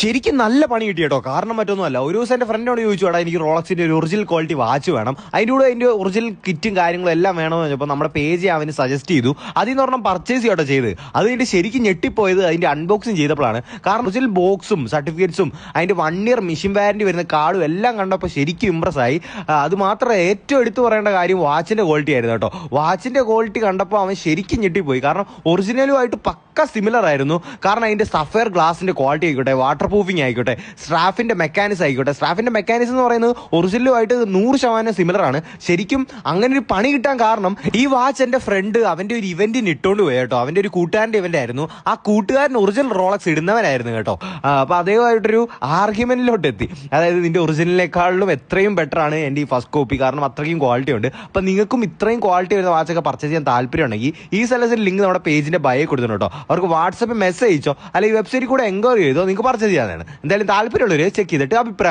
ശരിക്കും നല്ല പണി കിട്ടി കേട്ടോ. കാരണം മറ്റൊന്നുമല്ല, ഒരു ദിവസം എൻ്റെ ഫ്രണ്ടിനോട് ചോദിച്ചു, എടാ എനിക്ക് റോളക്സിന്റെ ഒരു ഒറിജിനൽ ക്വാളിറ്റി വാച്ച് വേണം, അതിൻ്റെ കൂടെ അതിൻ്റെ ഒറിജിനൽ കിറ്റും കാര്യങ്ങളും എല്ലാം വേണമെന്ന് പറഞ്ഞപ്പോൾ നമ്മുടെ പേജ് അവന് സജസ്റ്റ് ചെയ്തു. അതിൽ നിന്ന് പറഞ്ഞാൽ പർച്ചേസ് ചെയ്യട്ടോ ചെയ്ത്. അത് കഴിഞ്ഞിട്ട് ശരിക്കും ഞെട്ടിപ്പോയത് അതിൻ്റെ അൺബോക്സിങ് ചെയ്തപ്പോഴാണ്. കാരണം ഒറിജിനൽ ബോക്സും സർട്ടിഫിക്കറ്റ്സും അതിൻ്റെ 1 year മെഷീൻ വാറന്റി വരുന്ന കാർഡും എല്ലാം കണ്ടപ്പോൾ ശരിക്കും ഇമ്പ്രസ് ആയി. അത് മാത്രമല്ല, ഏറ്റവും എടുത്തു പറയേണ്ട കാര്യം വാച്ചിൻ്റെ ക്വാളിറ്റി ആയിരുന്നു കേട്ടോ. വാച്ചിൻ്റെ ക്വാളിറ്റി കണ്ടപ്പോൾ അവൻ ശരിക്കും ഞെട്ടിപ്പോയി. കാരണം ഒറിജിനലുമായിട്ട് പക്ക സിമിലർ ആയിരുന്നു. കാരണം അതിൻ്റെ സഫയർ ഗ്ലാസിൻ്റെ ക്വാളിറ്റി ആയിക്കോട്ടെ, വാട്ടർ പ്രൂഫിങ് ആയിക്കോട്ടെ, സ്ട്രാഫിൻ്റെ മെക്കാനിസം ആയിക്കോട്ടെ. സ്ട്രാഫിൻ്റെ മെക്കാനിസം എന്ന് പറയുന്നത് ഒറിജിനലുമായിട്ട് 100% സിമിലർ ആണ്. ശരിക്കും അങ്ങനെ ഒരു പണി കിട്ടാൻ കാരണം ഈ വാച്ച് എൻ്റെ ഫ്രണ്ട് അവൻ്റെ ഒരു ഇവന്റിന് ഇട്ടുകൊണ്ട് പോയി കേട്ടോ. അവൻ്റെ ഒരു കൂട്ടുകാരൻ്റെ ഇവന്റ് ആയിരുന്നു. ആ കൂട്ടുകാരൻ ഒറിജിനൽ റോളക്സ് ഇടുന്നവനായിരുന്നു കേട്ടോ. അപ്പോൾ അതേമായിട്ടൊരു ആർഗ്യുമെന്റിലോട്ട് എത്തി. അതായത് നിന്റെ ഒറിജിനലിനേക്കാളും എത്രയും ബെറ്റർ ആണ് എൻ്റെ ഈ ഫസ്റ്റ് കോപ്പി, കാരണം അത്രയും ക്വാളിറ്റി ഉണ്ട്. അപ്പം നിങ്ങൾക്കും ഇത്രയും ക്വാളിറ്റി വരുന്ന വാച്ചൊക്കെ പർച്ചേസ് ചെയ്യാൻ താല്പര്യം ഉണ്ടെങ്കിൽ ഈ സ്ഥലത്തിൽ ലിങ്ക് നമ്മുടെ പേജിന്റെ ബയോ കൊടുത്തിട്ടുണ്ട് കേട്ടോ. അവർക്ക് വാട്സാപ്പിൽ മെസ്സേജ് അയച്ചോ അല്ലെങ്കിൽ വെബ്സൈറ്റിൽ കൂടെ എൻക്വയറി ചെയ്തോ നിങ്ങൾക്ക് പർച്ചേസ് ചെയ്യാനാണ്. എന്തായാലും താല്പര്യമുള്ളവർ ചെക്ക് ചെയ്തിട്ട് അഭിപ്രായം